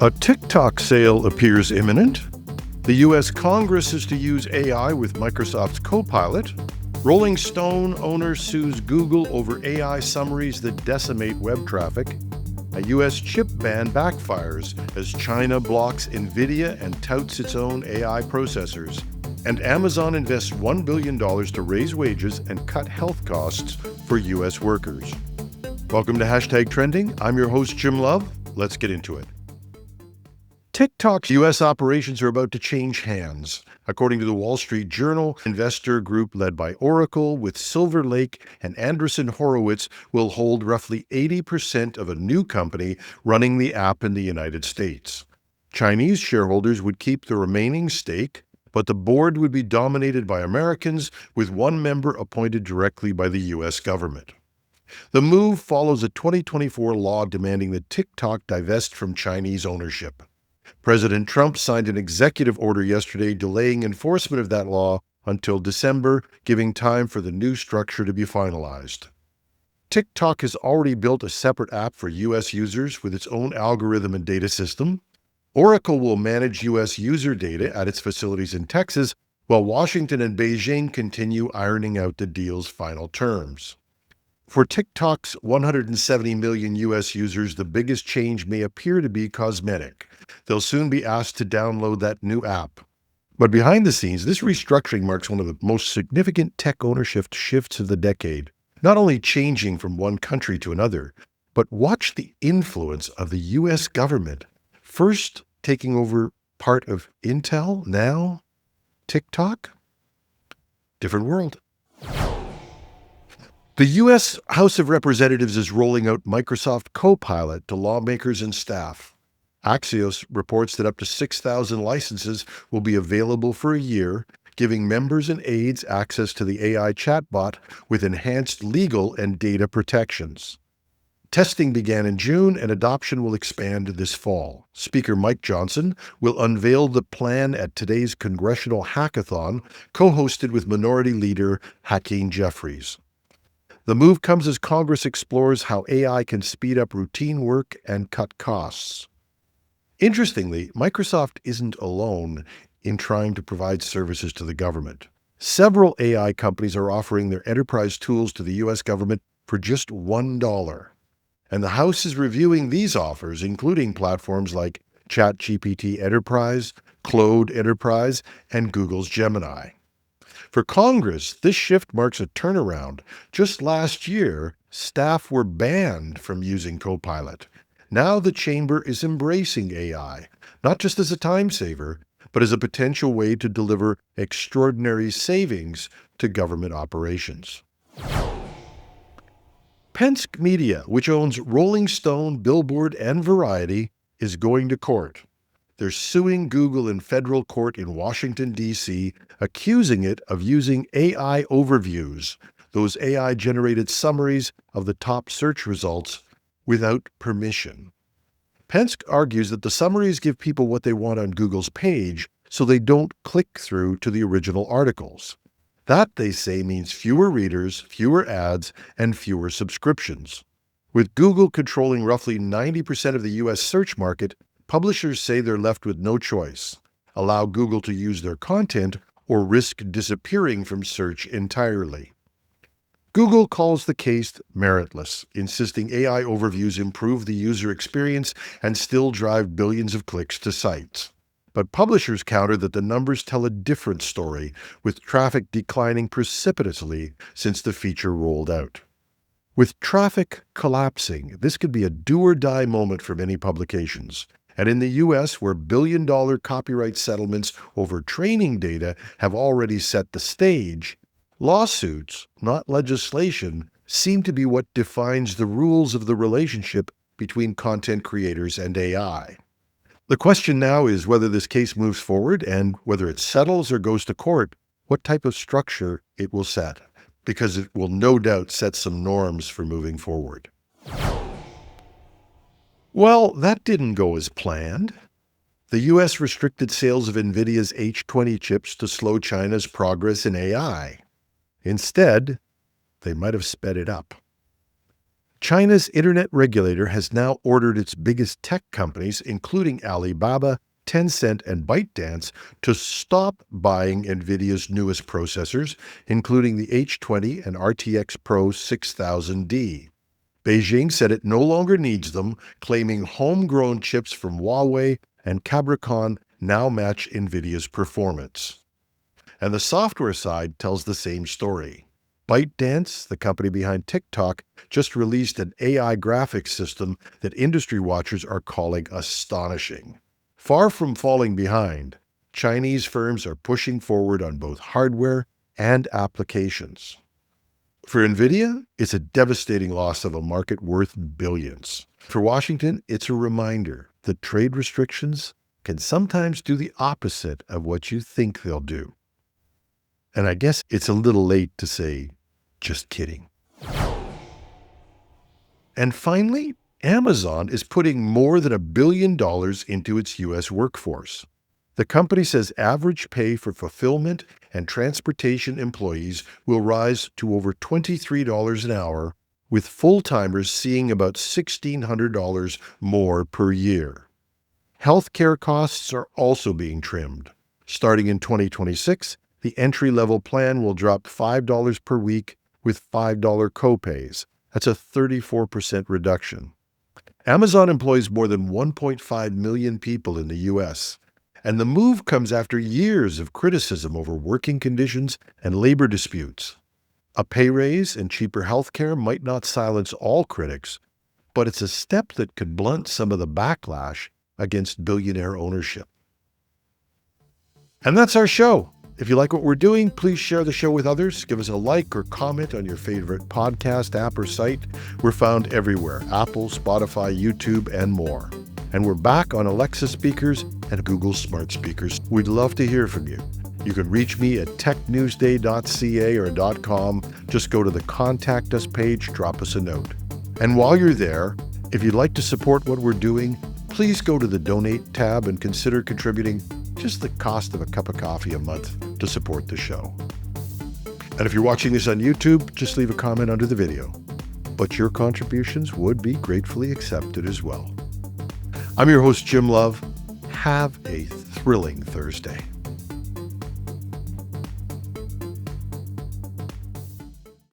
A TikTok sale appears imminent. The U.S. Congress is to use AI with Microsoft's Copilot. Rolling Stone owner sues Google over AI summaries that decimate web traffic. A U.S. chip ban backfires as China blocks NVIDIA and touts its own AI processors. And Amazon invests $1 billion to raise wages and cut health costs for U.S. workers. Welcome to Hashtag Trending. I'm your host, Jim Love. Let's get into it. TikTok's U.S. operations are about to change hands. According to the Wall Street Journal, investor group led by Oracle with Silver Lake and Andreessen Horowitz will hold roughly 80% of a new company running the app in the United States. Chinese shareholders would keep the remaining stake, but the board would be dominated by Americans, with one member appointed directly by the U.S. government. The move follows a 2024 law demanding that TikTok divest from Chinese ownership. President Trump signed an executive order yesterday delaying enforcement of that law until December, giving time for the new structure to be finalized. TikTok has already built a separate app for U.S. users with its own algorithm and data system. Oracle will manage U.S. user data at its facilities in Texas, while Washington and Beijing continue ironing out the deal's final terms. For TikTok's 170 million U.S. users, the biggest change may appear to be cosmetic. They'll soon be asked to download that new app. But behind the scenes, this restructuring marks one of the most significant tech ownership shifts of the decade, not only changing from one country to another, but watch the influence of the U.S. government. First taking over part of Intel, now TikTok? Different world. The U.S. House of Representatives is rolling out Microsoft Copilot to lawmakers and staff. Axios reports that up to 6,000 licenses will be available for a year, giving members and aides access to the AI chatbot with enhanced legal and data protections. Testing began in June, and adoption will expand this fall. Speaker Mike Johnson will unveil the plan at today's Congressional Hackathon, co-hosted with Minority Leader Hakeem Jeffries. The move comes as Congress explores how AI can speed up routine work and cut costs. Interestingly, Microsoft isn't alone in trying to provide services to the government. Several AI companies are offering their enterprise tools to the U.S. government for just $1. And the House is reviewing these offers, including platforms like ChatGPT Enterprise, Claude Enterprise, and Google's Gemini. For Congress, this shift marks a turnaround. Just last year, staff were banned from using Copilot. Now the chamber is embracing AI, not just as a time saver, but as a potential way to deliver extraordinary savings to government operations. Penske Media, which owns Rolling Stone, Billboard, and Variety, is going to court. They're suing Google in federal court in Washington, D.C., accusing it of using AI overviews, those AI-generated summaries of the top search results, without permission. Penske argues that the summaries give people what they want on Google's page, so they don't click through to the original articles. That, they say, means fewer readers, fewer ads, and fewer subscriptions. With Google controlling roughly 90% of the U.S. search market, publishers say they're left with no choice: allow Google to use their content or risk disappearing from search entirely. Google calls the case meritless, insisting AI overviews improve the user experience and still drive billions of clicks to sites. But publishers counter that the numbers tell a different story, with traffic declining precipitously since the feature rolled out. With traffic collapsing, this could be a do-or-die moment for many publications. And in the U.S., where billion-dollar copyright settlements over training data have already set the stage, lawsuits, not legislation, seem to be what defines the rules of the relationship between content creators and AI. The question now is whether this case moves forward, and whether it settles or goes to court, what type of structure it will set, because it will no doubt set some norms for moving forward. Well, that didn't go as planned. The U.S. restricted sales of NVIDIA's H20 chips to slow China's progress in AI. Instead, they might have sped it up. China's internet regulator has now ordered its biggest tech companies, including Alibaba, Tencent, and ByteDance, to stop buying NVIDIA's newest processors, including the H20 and RTX Pro 6000D. Beijing said it no longer needs them, claiming homegrown chips from Huawei and Cabricon now match NVIDIA's performance. And the software side tells the same story. ByteDance, the company behind TikTok, just released an AI graphics system that industry watchers are calling astonishing. Far from falling behind, Chinese firms are pushing forward on both hardware and applications. For NVIDIA, it's a devastating loss of a market worth billions. For Washington, it's a reminder that trade restrictions can sometimes do the opposite of what you think they'll do. And I guess it's a little late to say, just kidding. And finally, Amazon is putting more than $1 billion into its U.S. workforce. The company says average pay for fulfillment and transportation employees will rise to over $23 an hour, with full-timers seeing about $1,600 more per year. Healthcare costs are also being trimmed. Starting in 2026, the entry-level plan will drop $5 per week with $5 copays. That's a 34% reduction. Amazon employs more than 1.5 million people in the U.S., and the move comes after years of criticism over working conditions and labor disputes. A pay raise and cheaper healthcare might not silence all critics, but it's a step that could blunt some of the backlash against billionaire ownership. And that's our show. If you like what we're doing, please share the show with others. Give us a like or comment on your favorite podcast app or site. We're found everywhere: Apple, Spotify, YouTube, and more. And we're back on Alexa speakers and Google Smart Speakers. We'd love to hear from you. You can reach me at technewsday.ca or .com. Just go to the Contact Us page, drop us a note. And while you're there, if you'd like to support what we're doing, please go to the Donate tab and consider contributing just the cost of a cup of coffee a month to support the show. And if you're watching this on YouTube, just leave a comment under the video. But your contributions would be gratefully accepted as well. I'm your host, Jim Love. Have a thrilling Thursday.